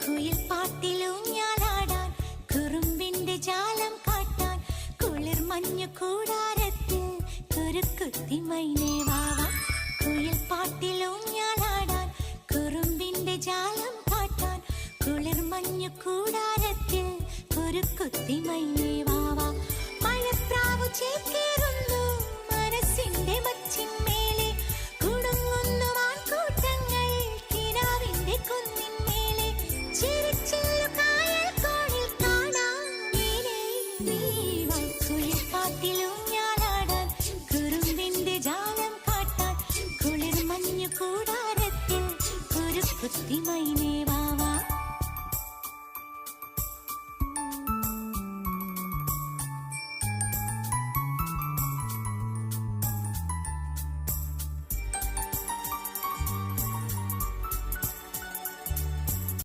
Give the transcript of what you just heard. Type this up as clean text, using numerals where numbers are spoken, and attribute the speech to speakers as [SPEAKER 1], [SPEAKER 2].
[SPEAKER 1] കുയിൽ പാട്ടിലൂഞ്ഞാലാടാൻ കുറുമ്പിന്റെ ജാലം കാട്ടാൻ കുളിർ മഞ്ഞു കൂടാരത്തിൽ കുരുക്കുത്തി മൈനേ വാവാ. കുയിൽ പാട്ടിലൂഞ്ഞാലാടാൻ കുറുമ്പിന്റെ ജാലം കാട്ടാൻ കുളിർ മഞ്ഞു കൂടാരത്തിൽ കുരുക്കുത്തി മൈനേ വാവാ. മഴപ്രാവു ചേക്കേ